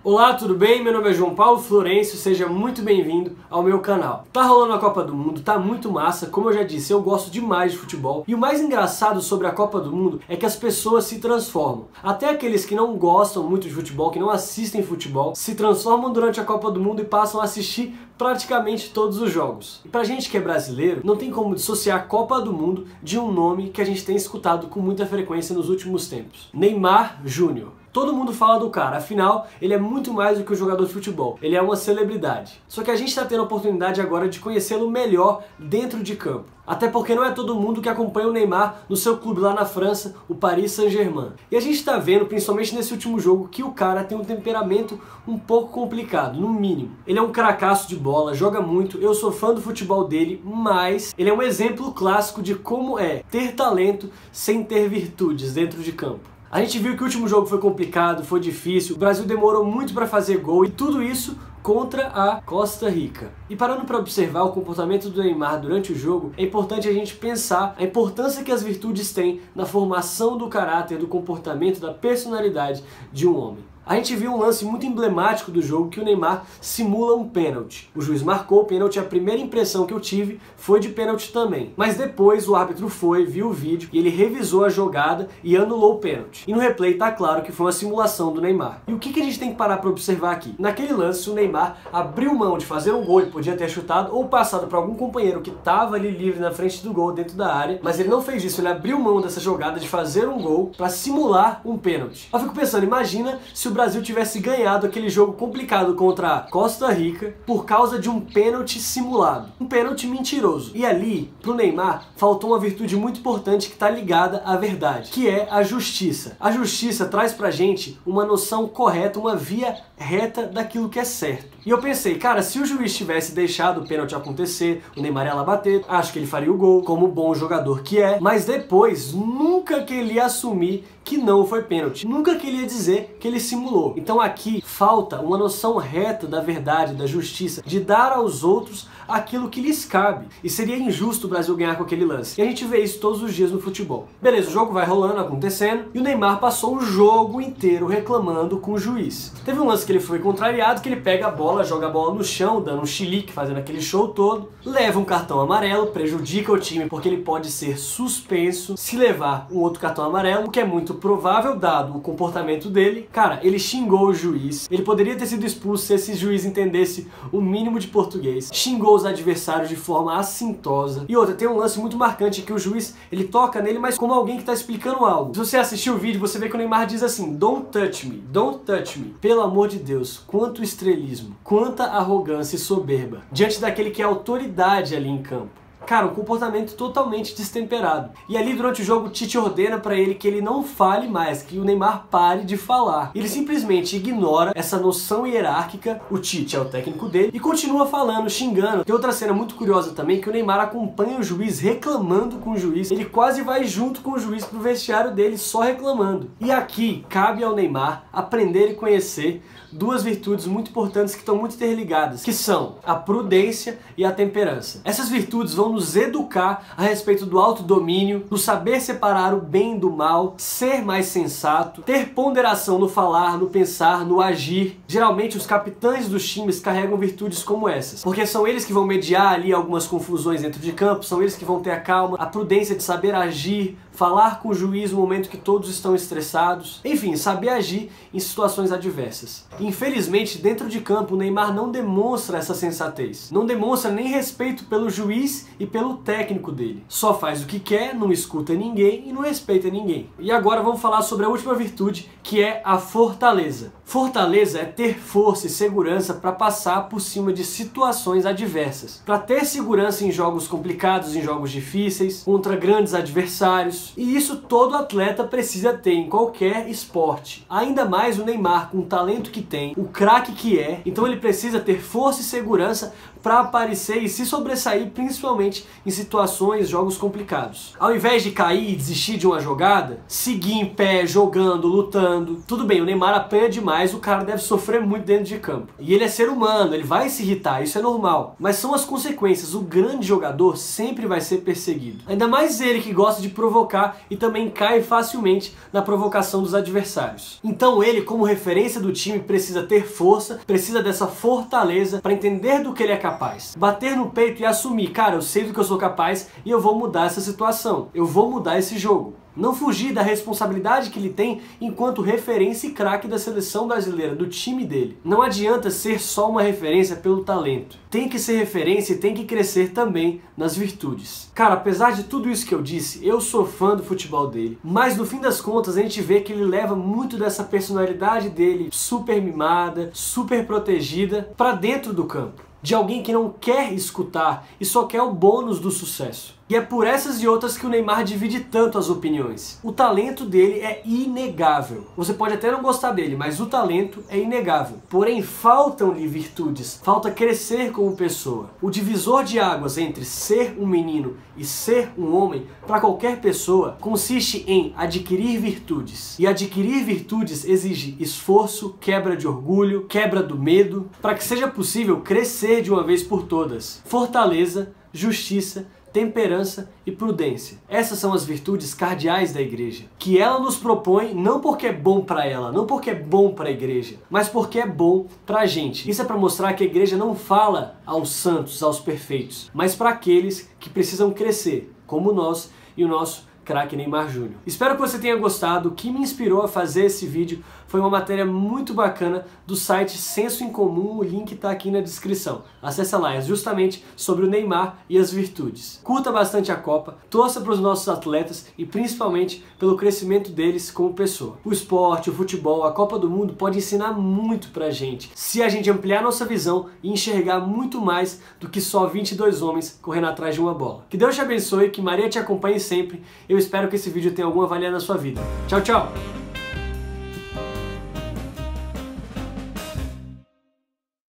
Olá, tudo bem? Meu nome é João Paulo Florencio, seja muito bem-vindo ao meu canal. Tá rolando a Copa do Mundo, tá muito massa, como eu já disse, eu gosto demais de futebol. E o mais engraçado sobre a Copa do Mundo é que as pessoas se transformam. Até aqueles que não gostam muito de futebol, que não assistem futebol, se transformam durante a Copa do Mundo e passam a assistir praticamente todos os jogos. E pra gente que é brasileiro, não tem como dissociar a Copa do Mundo de um nome que a gente tem escutado com muita frequência nos últimos tempos: Neymar Júnior. Todo mundo fala do cara, afinal, ele é muito mais do que um jogador de futebol, ele é uma celebridade. Só que a gente está tendo a oportunidade agora de conhecê-lo melhor dentro de campo. Até porque não é todo mundo que acompanha o Neymar no seu clube lá na França, o Paris Saint-Germain. E a gente está vendo, principalmente nesse último jogo, que o cara tem um temperamento um pouco complicado, no mínimo. Ele é um cracaço de bola, joga muito, eu sou fã do futebol dele, mas ele é um exemplo clássico de como é ter talento sem ter virtudes dentro de campo. A gente viu que o último jogo foi complicado, foi difícil, o Brasil demorou muito para fazer gol e tudo isso contra a Costa Rica. E parando para observar o comportamento do Neymar durante o jogo, é importante a gente pensar a importância que as virtudes têm na formação do caráter, do comportamento, da personalidade de um homem. A gente viu um lance muito emblemático do jogo que o Neymar simula um pênalti. O juiz marcou o pênalti, a primeira impressão que eu tive foi de pênalti também. Mas depois o árbitro viu o vídeo e ele revisou a jogada e anulou o pênalti. E no replay tá claro que foi uma simulação do Neymar. E o que a gente tem que parar para observar aqui? Naquele lance o Neymar abriu mão de fazer um gol, ele podia ter chutado ou passado para algum companheiro que estava ali livre na frente do gol, dentro da área, mas ele não fez isso, ele abriu mão dessa jogada de fazer um gol para simular um pênalti. Eu fico pensando, imagina se o Brasil tivesse ganhado aquele jogo complicado contra a Costa Rica por causa de um pênalti simulado, um pênalti mentiroso. E ali, pro Neymar, faltou uma virtude muito importante que está ligada à verdade, que é a justiça. A justiça traz pra gente uma noção correta, uma via reta daquilo que é certo. E eu pensei, cara, se o juiz tivesse deixado o pênalti acontecer, o Neymar ia lá bater, acho que ele faria o gol, como bom jogador que é, mas depois, nunca que ele ia assumir que não foi pênalti, nunca que ele ia dizer que ele simulou. Então aqui falta uma noção reta da verdade, da justiça, de dar aos outros aquilo que lhes cabe. E seria injusto o Brasil ganhar com aquele lance. E a gente vê isso todos os dias no futebol. Beleza, o jogo vai rolando, acontecendo, e o Neymar passou o jogo inteiro reclamando com o juiz. Teve um lance que ele foi contrariado, que ele pega a bola, joga a bola no chão, dando um chilique, fazendo aquele show todo, leva um cartão amarelo, prejudica o time porque ele pode ser suspenso se levar um outro cartão amarelo, o que é muito provável dado o comportamento dele. Cara, ele xingou o juiz, ele poderia ter sido expulso se esse juiz entendesse o mínimo de português, xingou os adversários de forma assintosa. E outra, tem um lance muito marcante que o juiz, ele toca nele, mas como alguém que tá explicando algo. Se você assistir o vídeo, você vê que o Neymar diz assim: don't touch me, don't touch me. Pelo amor de Deus, quanto estrelismo, quanta arrogância e soberba diante daquele que é autoridade ali em campo. Cara, um comportamento totalmente destemperado. E ali durante o jogo o Tite ordena pra ele que ele não fale mais, que o Neymar pare de falar. Ele simplesmente ignora essa noção hierárquica, o Tite é o técnico dele, e continua falando, xingando. Tem outra cena muito curiosa também, que o Neymar acompanha o juiz reclamando com o juiz. Ele quase vai junto com o juiz pro vestiário dele só reclamando. E aqui cabe ao Neymar aprender e conhecer duas virtudes muito importantes que estão muito interligadas, que são a prudência e a temperança. Essas virtudes vão nos educar a respeito do autodomínio, do saber separar o bem do mal, ser mais sensato, ter ponderação no falar, no pensar, no agir. Geralmente os capitães dos times carregam virtudes como essas, porque são eles que vão mediar ali algumas confusões dentro de campo, são eles que vão ter a calma, a prudência de saber agir, falar com o juiz no momento que todos estão estressados, enfim, saber agir em situações adversas. Infelizmente, dentro de campo, o Neymar não demonstra essa sensatez, não demonstra nem respeito pelo juiz e pelo técnico dele. Só faz o que quer, não escuta ninguém e não respeita ninguém. E agora vamos falar sobre a última virtude, que é a fortaleza. Fortaleza é ter força e segurança para passar por cima de situações adversas, para ter segurança em jogos complicados, em jogos difíceis, contra grandes adversários. E isso todo atleta precisa ter em qualquer esporte. Ainda mais o Neymar, com o talento que tem, o craque que é, então ele precisa ter força e segurança para aparecer e se sobressair, principalmente em situações, jogos complicados. Ao invés de cair e desistir de uma jogada, seguir em pé, jogando, lutando. Tudo bem, o Neymar apanha demais, o cara deve sofrer muito dentro de campo. E ele é ser humano, ele vai se irritar, isso é normal. Mas são as consequências, o grande jogador sempre vai ser perseguido. Ainda mais ele que gosta de provocar e também cai facilmente na provocação dos adversários. Então ele, como referência do time, precisa ter força, precisa dessa fortaleza para entender do que ele é capaz. Bater no peito e assumir, cara, eu sei do que eu sou capaz e eu vou mudar essa situação. Eu vou mudar esse jogo. Não fugir da responsabilidade que ele tem enquanto referência e craque da seleção brasileira, do time dele. Não adianta ser só uma referência pelo talento. Tem que ser referência e tem que crescer também nas virtudes. Cara, apesar de tudo isso que eu disse, eu sou fã do futebol dele. Mas no fim das contas a gente vê que ele leva muito dessa personalidade dele, super mimada, super protegida, pra dentro do campo. De alguém que não quer escutar e só quer o bônus do sucesso. E é por essas e outras que o Neymar divide tanto as opiniões. O talento dele é inegável. Você pode até não gostar dele, mas o talento é inegável. Porém, faltam-lhe virtudes, falta crescer como pessoa. O divisor de águas entre ser um menino e ser um homem, para qualquer pessoa, consiste em adquirir virtudes. E adquirir virtudes exige esforço, quebra de orgulho, quebra do medo, para que seja possível crescer de uma vez por todas. Fortaleza, justiça, temperança e prudência. Essas são as virtudes cardeais da igreja, que ela nos propõe não porque é bom para ela, não porque é bom para a igreja, mas porque é bom para a gente. Isso é para mostrar que a igreja não fala aos santos, aos perfeitos, mas para aqueles que precisam crescer, como nós e o nosso craque Neymar Júnior. Espero que você tenha gostado. O que me inspirou a fazer esse vídeo foi uma matéria muito bacana do site Senso em Comum, o link está aqui na descrição. Acessa lá, é justamente sobre o Neymar e as virtudes. Curta bastante a Copa, torça para os nossos atletas e principalmente pelo crescimento deles como pessoa. O esporte, o futebol, a Copa do Mundo pode ensinar muito pra gente, se a gente ampliar nossa visão e enxergar muito mais do que só 22 homens correndo atrás de uma bola. Que Deus te abençoe, que Maria te acompanhe sempre. Eu espero que esse vídeo tenha alguma valia na sua vida. Tchau, tchau!